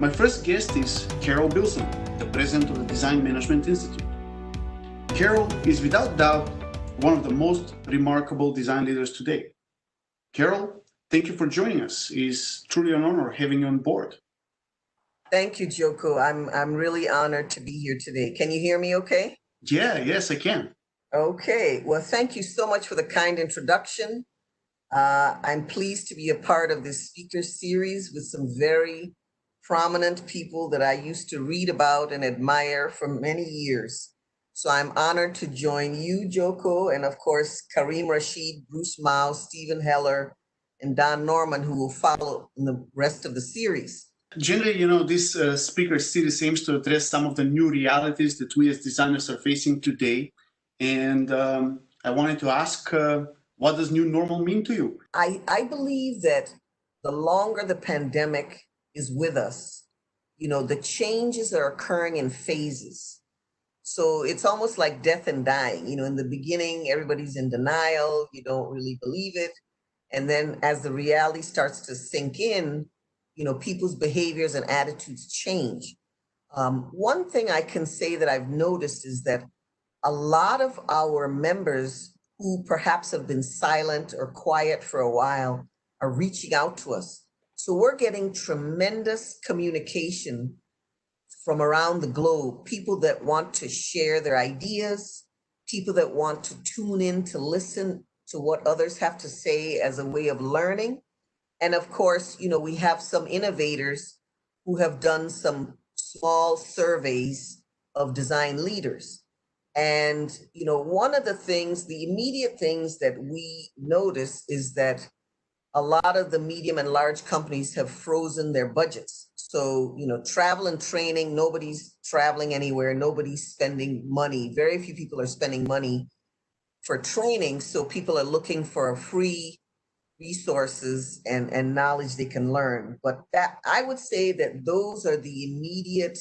My first guest is Carole Bilson, the president of the Design Management Institute. Carole is without doubt one of the most remarkable design leaders today. Carole, thank you for joining us. It's truly an honor having you on board. Thank you, Gjoko. I'm really honored to be here today. Can you hear me okay? Yes, I can. Okay. Well, thank you so much for the kind introduction. I'm pleased to be a part of this speaker series with some very prominent people that I used to read about and admire for many years. So I'm honored to join you, Gjoko, and of course, Kareem Rashid, Bruce Mao, Stephen Heller, and Don Norman, who will follow in the rest of the series. Generally, this speaker series aims to address some of the new realities that we as designers are facing today. And I wanted to ask, what does new normal mean to you? I believe that the longer the pandemic is with us, the changes are occurring in phases. So it's almost like death and dying. In the beginning, everybody's in denial, you don't really believe it. And then as the reality starts to sink in, people's behaviors and attitudes change. One thing I can say that I've noticed is that a lot of our members who perhaps have been silent or quiet for a while are reaching out to us. So we're getting tremendous communication from around the globe, people that want to share their ideas, people that want to tune in to listen to what others have to say as a way of learning. And of course, we have some innovators who have done some small surveys of design leaders. And, one of the immediate things that we notice is that a lot of the medium and large companies have frozen their budgets. So, travel and training, nobody's traveling anywhere, nobody's spending money. Very few people are spending money for training. So people are looking for free resources and knowledge they can learn. But that, I would say that those are the immediate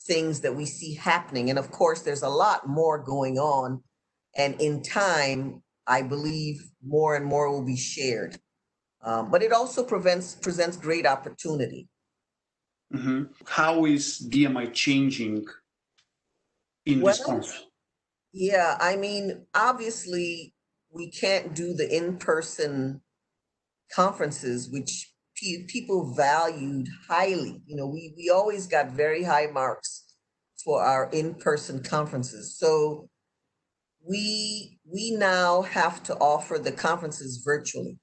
things that we see happening. And of course, there's a lot more going on. And in time, I believe more and more will be shared. But it also presents great opportunity. Mm-hmm. How is DMI changing in response? Yeah, obviously, we can't do the in-person conferences, which people valued highly. We always got very high marks for our in-person conferences. So we now have to offer the conferences virtually.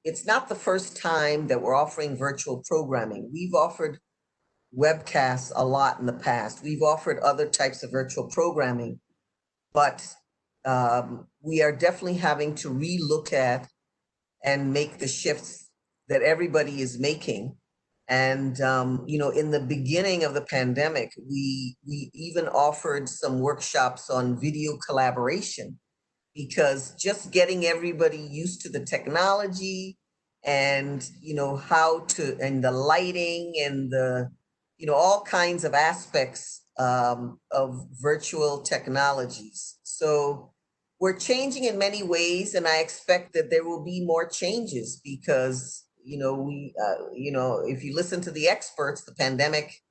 It's not the first time that we're offering virtual programming. We've offered webcasts a lot in the past. We've offered other types of virtual programming, but we are definitely having to relook at and make the shifts that everybody is making. And, in the beginning of the pandemic, we even offered some workshops on video collaboration, because just getting everybody used to the technology and, and the lighting and the, all kinds of aspects of virtual technologies. So we're changing in many ways, and I expect that there will be more changes because, if you listen to the experts, the pandemic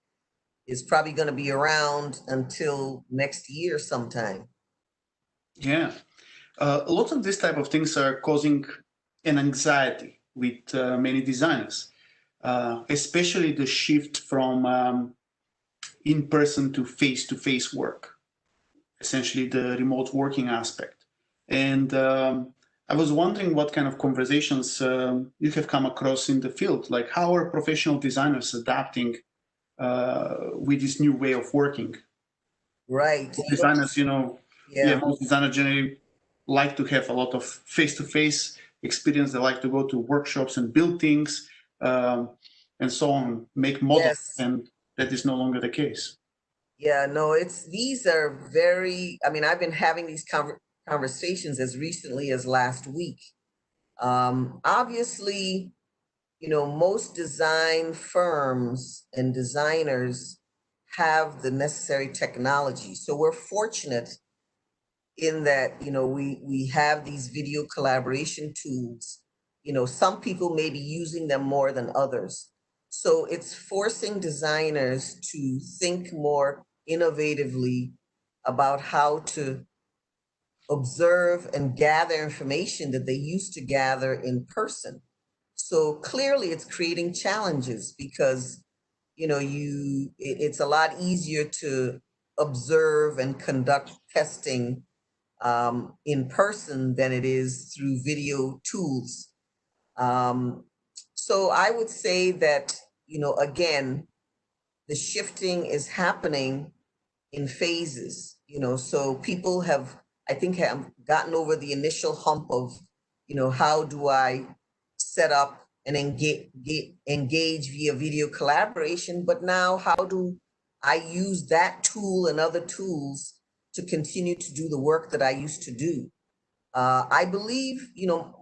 is probably going to be around until next year sometime. Yeah. A lot of these type of things are causing an anxiety with many designers, especially the shift from in-person to face-to-face work, essentially the remote working aspect. And I was wondering what kind of conversations you have come across in the field, like how are professional designers adapting with this new way of working? Right. Designers, most designers generally like to have a lot of face-to-face experience. They like to go to workshops and build things and so on, make models, and that is no longer the case. Yeah, no, these are very, I've been having these conversations as recently as last week. Obviously, most design firms and designers have the necessary technology. So we're fortunate in that, we have these video collaboration tools. Some people may be using them more than others. So it's forcing designers to think more innovatively about how to observe and gather information that they used to gather in person. So clearly it's creating challenges because, it's a lot easier to observe and conduct testing in person than it is through video tools. Um, so I would say that, again, the shifting is happening in phases, so people have, I think, have gotten over the initial hump of, how do I set up and engage via video collaboration, but now how do I use that tool and other tools to continue to do the work that I used to do? I believe,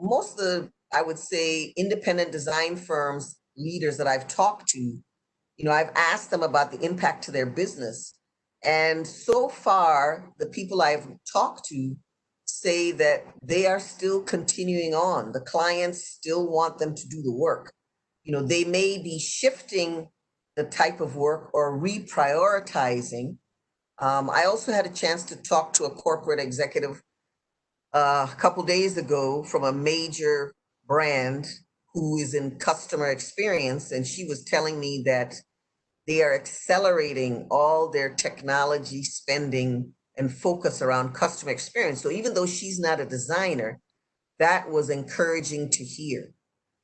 most of the, I would say, independent design firms leaders that I've talked to, I've asked them about the impact to their business. And so far, the people I've talked to say that they are still continuing on. The clients still want them to do the work. They may be shifting the type of work or reprioritizing. I also had a chance to talk to a corporate executive a couple days ago from a major brand who is in customer experience, and she was telling me that they are accelerating all their technology spending and focus around customer experience. So even though she's not a designer, that was encouraging to hear.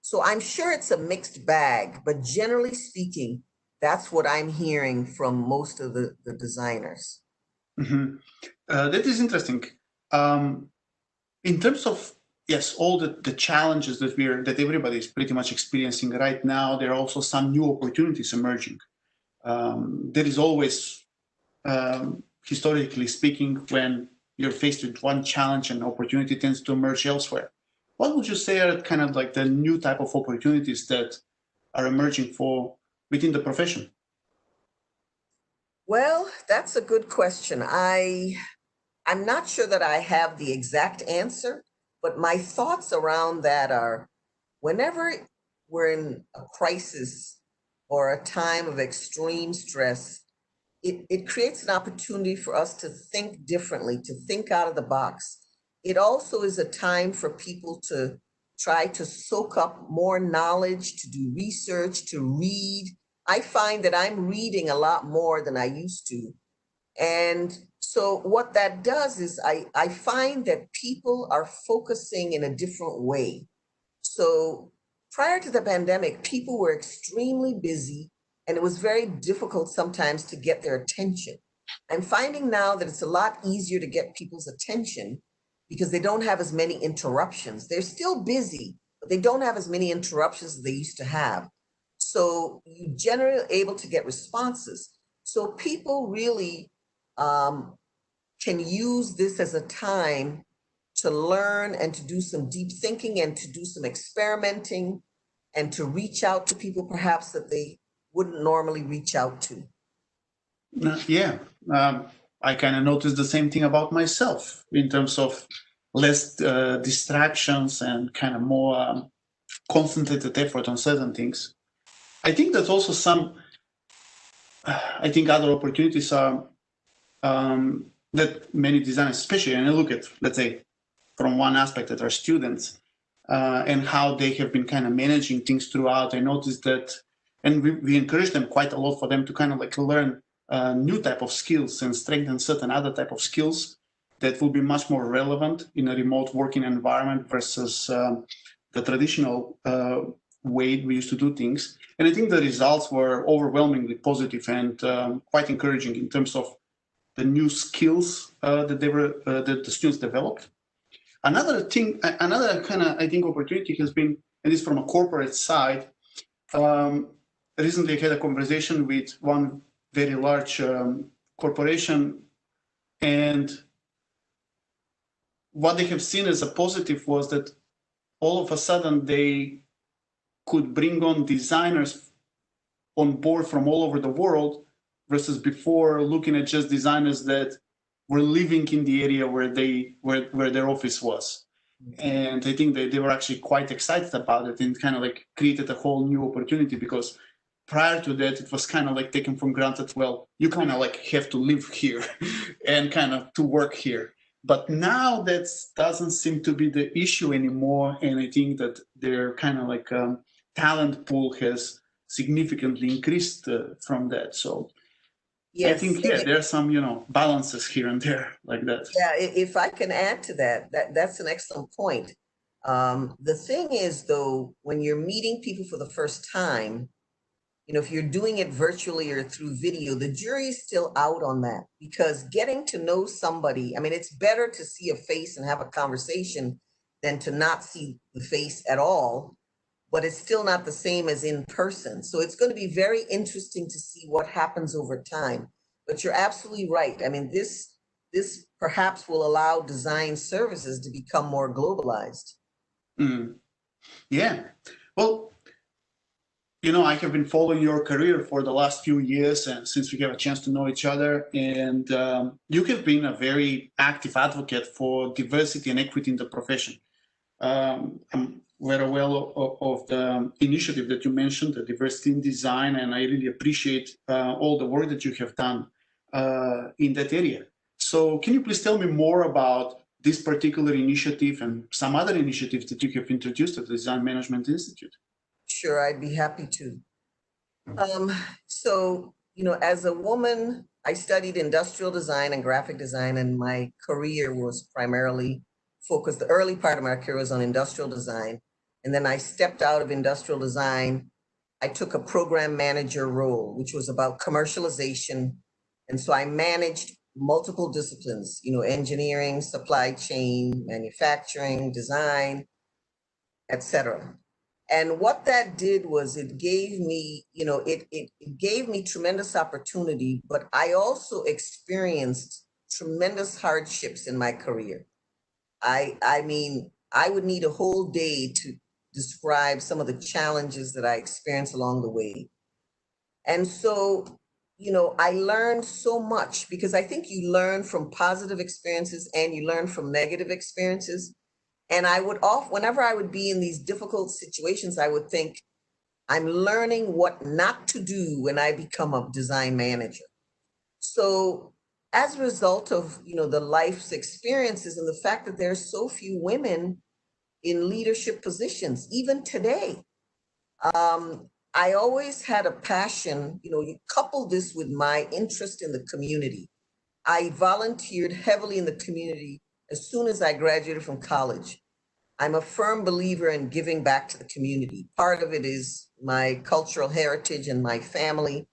So I'm sure it's a mixed bag, but generally speaking, that's what I'm hearing from most of the designers. Mm-hmm. That is interesting. In terms of, yes, all the challenges that everybody is pretty much experiencing right now, there are also some new opportunities emerging. There is always, historically speaking, when you're faced with one challenge, an opportunity tends to emerge elsewhere. What would you say are kind of like the new type of opportunities that are emerging within the profession? Well, that's a good question. I'm not sure that I have the exact answer, but my thoughts around that are whenever we're in a crisis or a time of extreme stress, it creates an opportunity for us to think differently, to think out of the box. It also is a time for people to try to soak up more knowledge, to do research, to read. I find that I'm reading a lot more than I used to. And so what that does is I find that people are focusing in a different way. So prior to the pandemic, people were extremely busy and it was very difficult sometimes to get their attention. I'm finding now that it's a lot easier to get people's attention because they don't have as many interruptions. They're still busy, but they don't have as many interruptions as they used to have. So you generally are able to get responses. So people really can use this as a time to learn and to do some deep thinking and to do some experimenting and to reach out to people perhaps that they wouldn't normally reach out to. Yeah, I kind of noticed the same thing about myself in terms of less distractions and kind of more concentrated effort on certain things. I think that also I think other opportunities are that many designers, especially, and I look at, let's say, from one aspect that are students and how they have been kind of managing things throughout. I noticed that, and we encourage them quite a lot for them to kind of like learn new type of skills and strengthen certain other type of skills that will be much more relevant in a remote working environment versus the traditional way we used to do things. And I think the results were overwhelmingly positive and quite encouraging in terms of the new skills that the students developed. Another thing, another kind of, I think, opportunity has been, and this from a corporate side. Recently, I had a conversation with one very large corporation, and what they have seen as a positive was that all of a sudden they could bring on designers on board from all over the world versus before looking at just designers that were living in the area where their office was. And I think they were actually quite excited about it and kind of like created a whole new opportunity because prior to that, it was kind of like taken for granted. Well, you kind of like have to live here and kind of to work here. But now that doesn't seem to be the issue anymore. And I think that their kind of like talent pool has significantly increased from that. So I Yes. think, yeah, there are some, balances here and there like that. Yeah, if I can add to that's an excellent point. The thing is, though, when you're meeting people for the first time, if you're doing it virtually or through video, the jury's still out on that, because getting to know somebody, I mean, it's better to see a face and have a conversation than to not see the face at all, but it's still not the same as in person. So it's going to be very interesting to see what happens over time. But you're absolutely right. I mean, this perhaps will allow design services to become more globalized. Yeah. Well, I have been following your career for the last few years, and since we have a chance to know each other, and you have been a very active advocate for diversity and equity in the profession. I'm very aware of the initiative that you mentioned, the diversity in design, and I really appreciate all the work that you have done in that area. So can you please tell me more about this particular initiative and some other initiatives that you have introduced at the Design Management Institute? Sure, I'd be happy to. So, as a woman, I studied industrial design and graphic design, and my career was primarily focused, the early part of my career was on industrial design. And then I stepped out of industrial design. I took a program manager role, which was about commercialization. And so I managed multiple disciplines, engineering, supply chain, manufacturing, design, etc. And what that did was it gave me, it gave me tremendous opportunity, but I also experienced tremendous hardships in my career. I mean, I would need a whole day to describe some of the challenges that I experienced along the way. And so, I learned so much, because I think you learn from positive experiences and you learn from negative experiences. And whenever I would be in these difficult situations, I would think, I'm learning what not to do when I become a design manager. So as a result of, the life's experiences and the fact that there are so few women in leadership positions, even today, I always had a passion, you couple this with my interest in the community. I volunteered heavily in the community as soon as I graduated from college. I'm a firm believer in giving back to the community. Part of it is my cultural heritage and my family.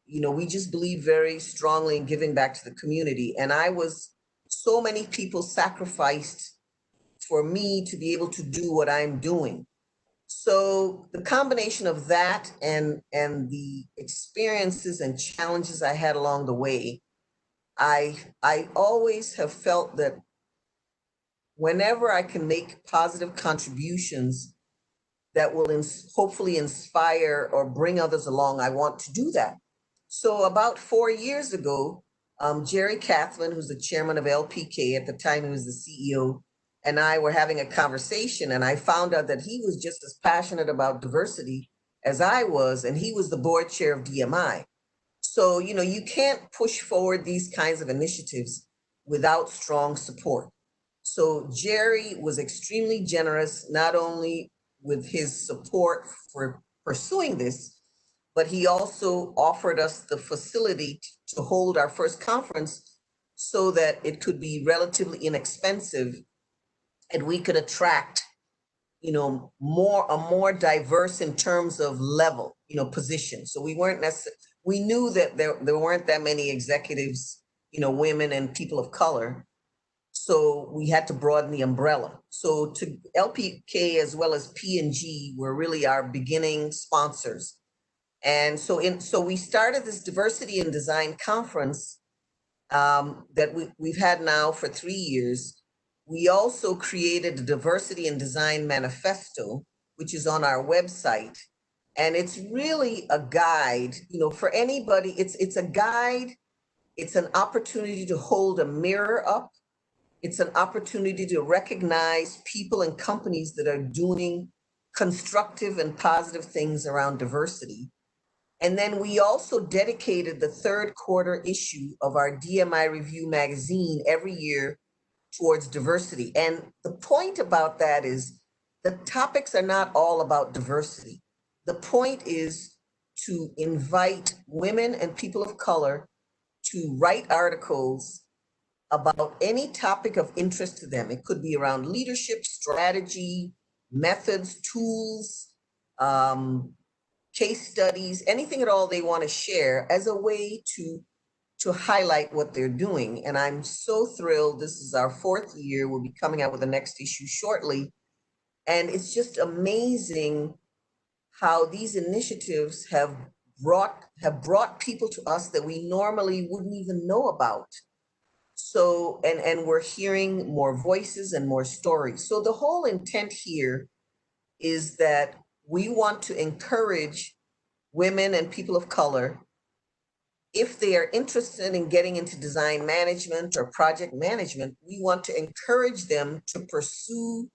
We just believe very strongly in giving back to the community. And so many people sacrificed for me to be able to do what I'm doing. So the combination of that and the experiences and challenges I had along the way, I always have felt that whenever I can make positive contributions that will hopefully inspire or bring others along, I want to do that. So about 4 years ago, Jerry Kathleen, who's the chairman of LPK, at the time he was the CEO, and I were having a conversation, and I found out that he was just as passionate about diversity as I was, and he was the board chair of DMI. So, you can't push forward these kinds of initiatives without strong support. So Jerry was extremely generous, not only with his support for pursuing this, but he also offered us the facility to hold our first conference so that it could be relatively inexpensive and we could attract, more diverse in terms of level, position. So we knew that there weren't that many executives, women and people of color. So we had to broaden the umbrella. So to LPK as well as P&G were really our beginning sponsors. And so we started this diversity in design conference that we've had now for 3 years. We also created a diversity in design manifesto, which is on our website. And it's really a guide, for anybody. It's a guide. It's an opportunity to hold a mirror up. It's an opportunity to recognize people and companies that are doing constructive and positive things around diversity. And then we also dedicated the third quarter issue of our DMI Review magazine every year towards diversity. And the point about that is the topics are not all about diversity. The point is to invite women and people of color to write articles about any topic of interest to them. It could be around leadership, strategy, methods, tools, case studies, anything at all they want to share as a way to highlight what they're doing. And I'm so thrilled. This is our fourth year. We'll be coming out with the next issue shortly. And it's just amazing how these initiatives have brought people to us that we normally wouldn't even know about. So, and we're hearing more voices and more stories. So the whole intent here is that we want to encourage women and people of color, if they are interested in getting into design management or project management, we want to encourage them to pursue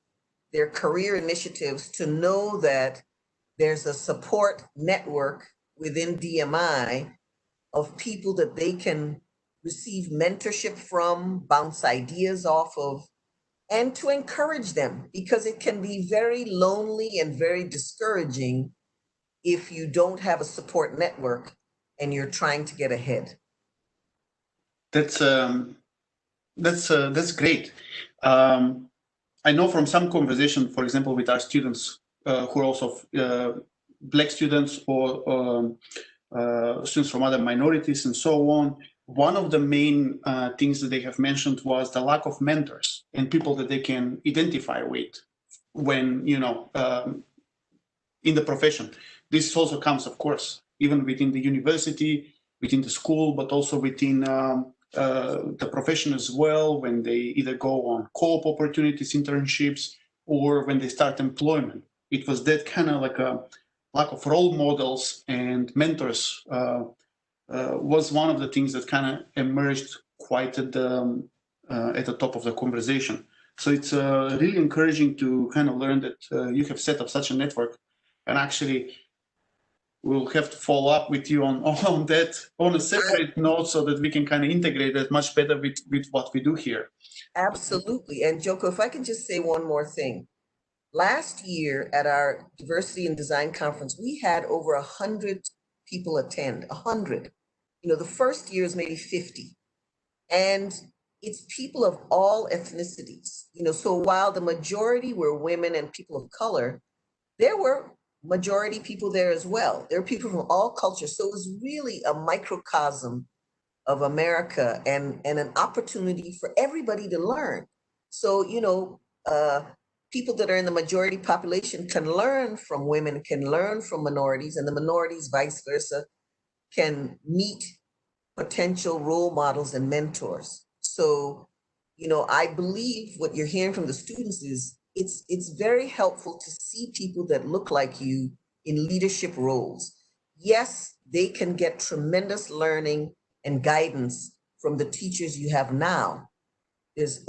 their career initiatives, to know that there's a support network within DMI of people that they can receive mentorship from, bounce ideas off of, and to encourage them, because it can be very lonely and very discouraging if you don't have a support network and you're trying to get ahead. That's great. I know from some conversation, for example, with our students who are also Black students or students from other minorities and so on, one of the main things that they have mentioned was the lack of mentors and people that they can identify with when, in the profession. This also comes, of course, even within the university, within the school, but also within the profession as well, when they either go on co-op opportunities, internships, or when they start employment. It was that kind of like a lack of role models and mentors was one of the things that kind of emerged quite at the top of the conversation. So it's really encouraging to kind of learn that you have set up such a network, and actually we'll have to follow up with you on that on a separate note so that we can kind of integrate that much better with what we do here. Absolutely. And Joko, if I can just say one more thing. Last year at our Diversity and Design Conference, we had over 100 people attend, 100. The first year is maybe 50. And it's people of all ethnicities. So while the majority were women and people of color, there were majority people there as well. There are people from all cultures. So it was really a microcosm of America and an opportunity for everybody to learn. So, people that are in the majority population can learn from women, can learn from minorities, and the minorities, vice versa, can meet potential role models and mentors. So, I believe what you're hearing from the students is it's very helpful to see people that look like you in leadership roles. Yes, they can get tremendous learning and guidance from the teachers you have now.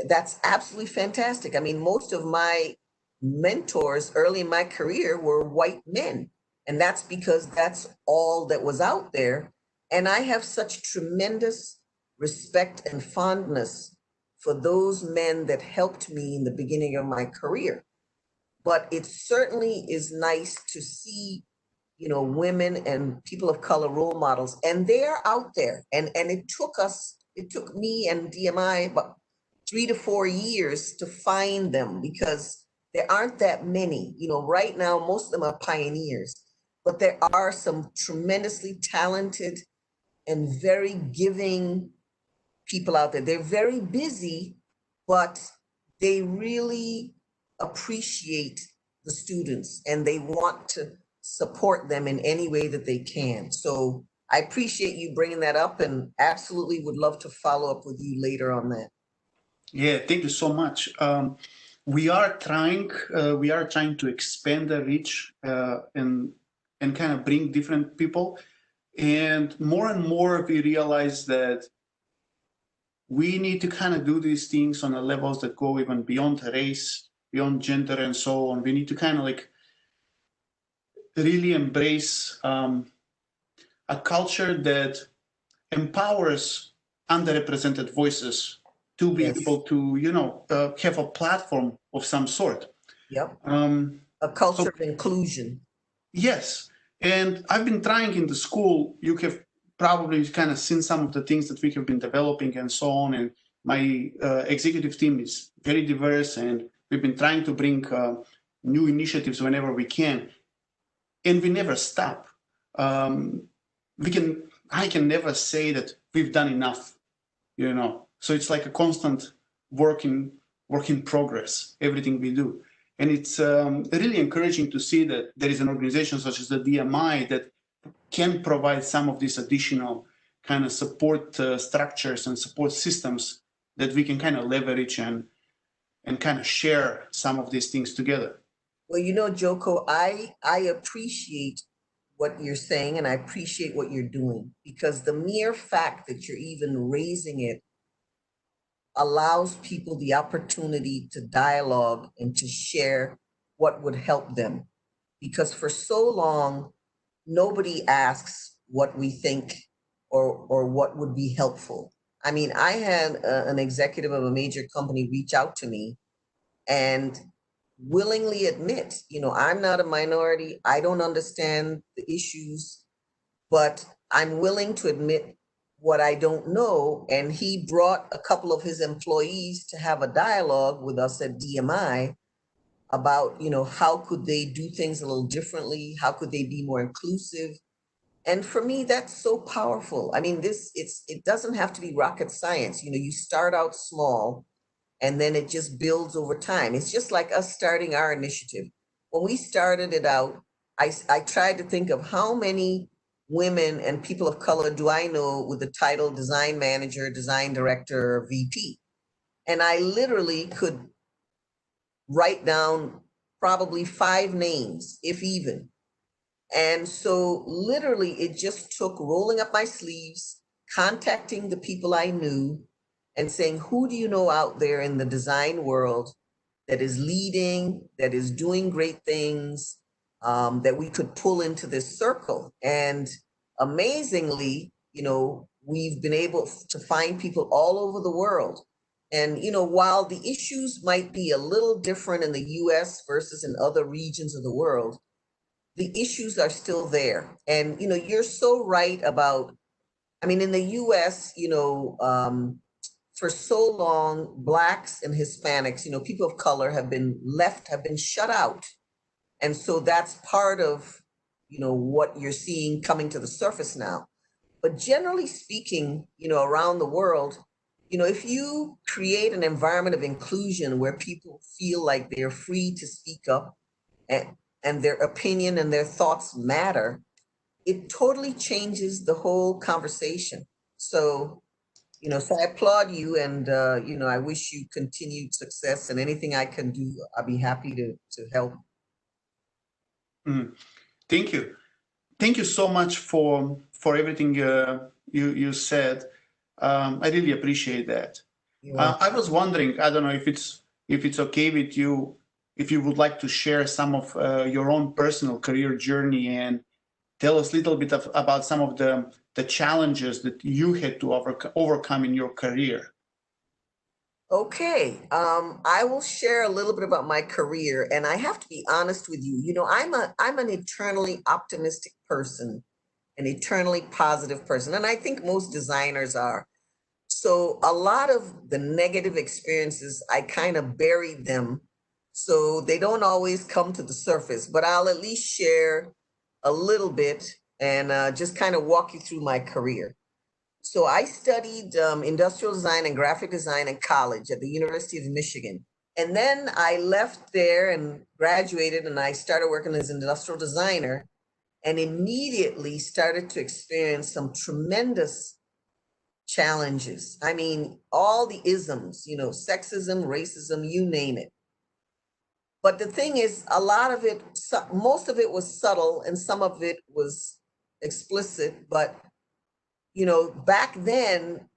That's absolutely fantastic. I mean, most of my mentors early in my career were white men, and that's because that's all that was out there. And I have such tremendous respect and fondness for those men that helped me in the beginning of my career. But it certainly is nice to see, women and people of color role models, and they're out there. And it took me and DMI about 3 to 4 years to find them, because there aren't that many. Right now, most of them are pioneers, but there are some tremendously talented and very giving people out there. They're very busy, but they really appreciate the students and they want to support them in any way that they can. So I appreciate you bringing that up, and absolutely would love to follow up with you later on that. Yeah, thank you so much. We are trying to expand the reach and kind of bring different people, and more we realize that we need to kind of do these things on the levels that go even beyond race, beyond gender, and so on. We need to kind of like really embrace a culture that empowers underrepresented voices to be able to, have a platform of some sort. Yep. Um, A culture of inclusion. Yes. And I've been trying in the school, you have probably kind of seen some of the things that we have been developing and so on. And my executive team is very diverse, and we've been trying to bring new initiatives whenever we can. And we never stop. I can never say that we've done enough, So it's like a constant work in progress, everything we do. And it's really encouraging to see that there is an organization such as the DMI that can provide some of these additional kind of support structures and support systems that we can kind of leverage and kind of share some of these things together. Well, Gjoko, I appreciate what you're saying, and I appreciate what you're doing, because the mere fact that you're even raising it allows people the opportunity to dialogue and to share what would help them. Because for so long, nobody asks what we think or what would be helpful. I mean, I had an executive of a major company reach out to me and willingly admit, I'm not a minority. I don't understand the issues, but I'm willing to admit what I don't know. And he brought a couple of his employees to have a dialogue with us at DMI about, how could they do things a little differently? How could they be more inclusive? And for me, that's so powerful. I mean, it doesn't have to be rocket science. You start out small and then it just builds over time. It's just like us starting our initiative. When we started it out, I tried to think of how many women and people of color do I know with the title design manager, design director, or VP. And I literally could write down probably 5 names, if even. And so literally it just took rolling up my sleeves, contacting the people I knew and saying, who do you know out there in the design world that is leading, that is doing great things, that we could pull into this circle? And amazingly, we've been able to find people all over the world. And, while the issues might be a little different in the US versus in other regions of the world, the issues are still there. And, you're so right about, I mean, in the US, for so long, Blacks and Hispanics, people of color have been shut out. And so that's part of, what you're seeing coming to the surface now. But generally speaking, around the world, if you create an environment of inclusion where people feel like they're free to speak up and their opinion and their thoughts matter, it totally changes the whole conversation. So, so I applaud you, and I wish you continued success, and anything I can do, I'll be happy to help. Thank you. Thank you so much for everything you said. I really appreciate that. I was wondering, I don't know if it's okay with you, if you would like to share some of your own personal career journey and tell us a little bit about some of the challenges that you had to overcome in your career. Okay, I will share a little bit about my career, and I have to be honest with you. I'm an eternally optimistic person, an eternally positive person, and I think most designers are. So a lot of the negative experiences, I kind of buried them, so they don't always come to the surface. But I'll at least share a little bit and just kind of walk you through my career. So I studied industrial design and graphic design in college at the University of Michigan. And then I left there and graduated, and I started working as an industrial designer and immediately started to experience some tremendous challenges. I mean, all the isms, sexism, racism, you name it. But the thing is, a lot of it, most of it was subtle and some of it was explicit. But back then,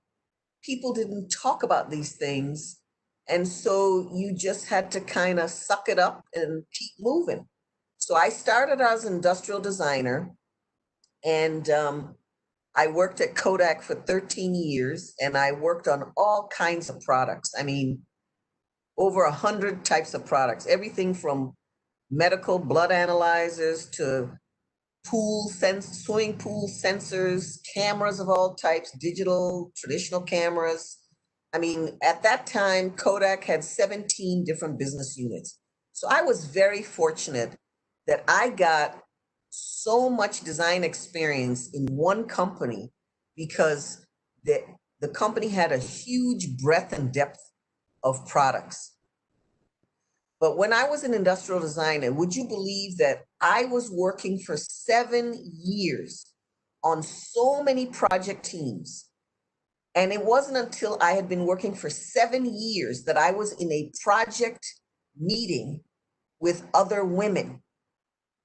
people didn't talk about these things. And so you just had to kind of suck it up and keep moving. So I started as an industrial designer. And I worked at Kodak for 13 years, and I worked on all kinds of products. I mean, over 100 types of products, everything from medical blood analyzers to swimming pool sensors, cameras of all types, digital, traditional cameras. I mean, at that time, Kodak had 17 different business units. So I was very fortunate that I got so much design experience in one company because the company had a huge breadth and depth of products. But when I was an industrial designer, would you believe that I was working for 7 years on so many project teams? And it wasn't until I had been working for 7 years that I was in a project meeting with other women.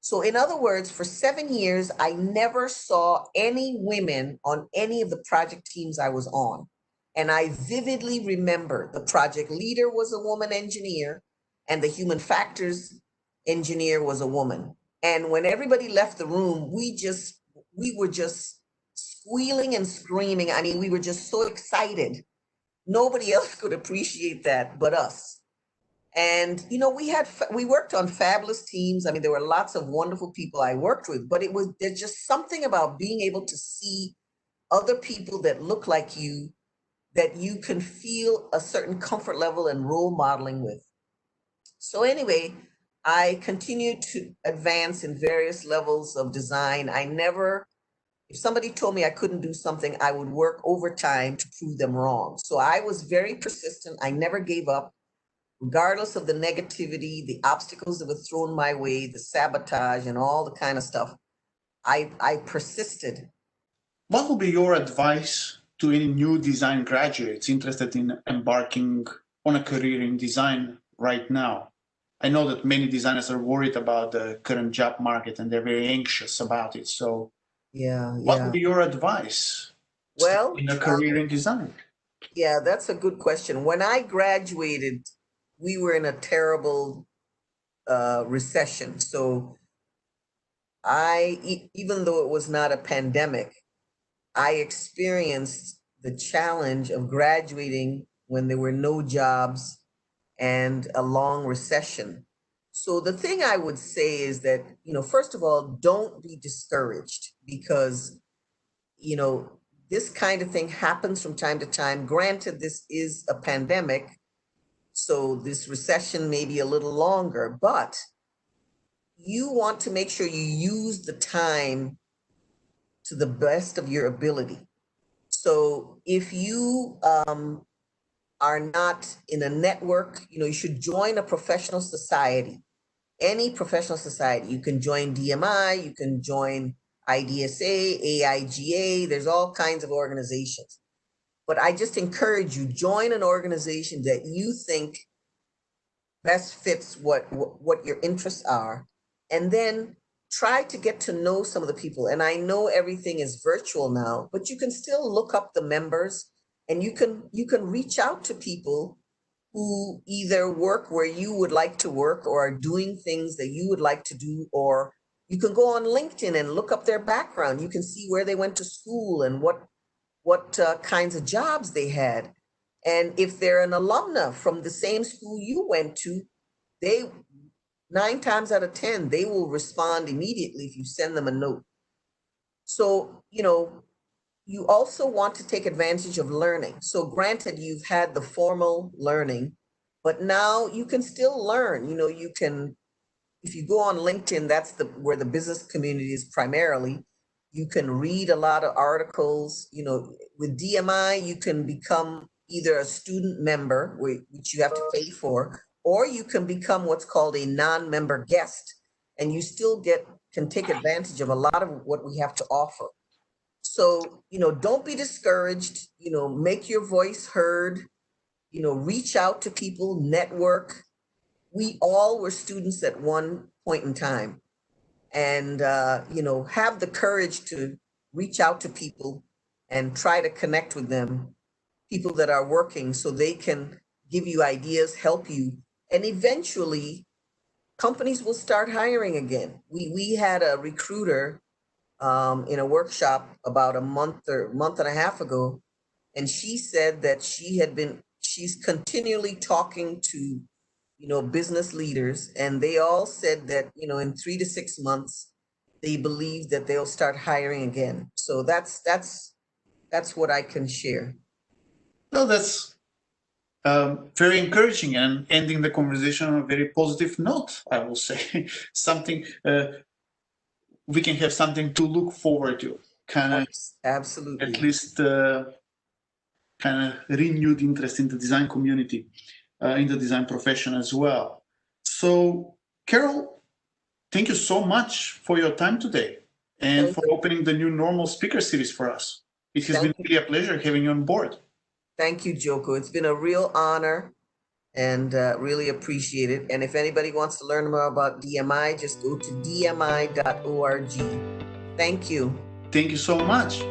So in other words, for 7 years, I never saw any women on any of the project teams I was on. And I vividly remember the project leader was a woman engineer and the human factors engineer was a woman. And when everybody left the room, we were just squealing and screaming. I mean, we were just so excited. Nobody else could appreciate that but us. And we worked on fabulous teams. I mean, there were lots of wonderful people I worked with, but there's just something about being able to see other people that look like you, that you can feel a certain comfort level and role modeling with. So anyway, I continued to advance in various levels of design. If somebody told me I couldn't do something, I would work overtime to prove them wrong. So I was very persistent. I never gave up. Regardless of the negativity, the obstacles that were thrown my way, the sabotage and all the kind of stuff, I persisted. What would be your advice to any new design graduates interested in embarking on a career in design right now? I know that many designers are worried about the current job market and they're very anxious about it. So what would be your advice in a career in design? Yeah, that's a good question. When I graduated, we were in a terrible recession. So even though it was not a pandemic, I experienced the challenge of graduating when there were no jobs and a long recession. So the thing I would say is that, first of all, don't be discouraged because, this kind of thing happens from time to time. Granted, this is a pandemic, so this recession may be a little longer, but you want to make sure you use the time to the best of your ability. So if you are not in a network, you should join a professional society, any professional society. You can join DMI, you can join IDSA, AIGA, there's all kinds of organizations. But I just encourage you, join an organization that you think best fits what your interests are, and then try to get to know some of the people. And I know everything is virtual now, but you can still look up the members and you can reach out to people who either work where you would like to work or are doing things that you would like to do, or you can go on LinkedIn and look up their background. You can see where they went to school and what kinds of jobs they had. And if they're an alumna from the same school you went to, 9 times out of 10, they will respond immediately if you send them a note. So, you also want to take advantage of learning. So granted, you've had the formal learning, but now you can still learn. You can, if you go on LinkedIn, that's where the business community is primarily. You can read a lot of articles. With DMI, you can become either a student member, which you have to pay for, or you can become what's called a non-member guest, and you still can take advantage of a lot of what we have to offer. So, don't be discouraged, make your voice heard, reach out to people, network. We all were students at one point in time, and, have the courage to reach out to people and try to connect with them, people that are working, so they can give you ideas, help you, and eventually companies will start hiring again. We had a recruiter in a workshop about a month and a half ago, and she said that she's continually talking to, business leaders, and they all said that, in 3 to 6 months, they believe that they'll start hiring again. So that's what I can share. Well, that's very encouraging and ending the conversation on a very positive note, I will say. Something we can have something to look forward to, kind of Absolutely. at least kind of renewed interest in the design community, in the design profession as well. So, Carole, thank you so much for your time today and for opening the new normal speaker series for us. It has been really a pleasure having you on board. Thank you, Gjoko. It's been a real honor and really appreciate it. And if anybody wants to learn more about DMI, just go to dmi.org. Thank you. Thank you so much.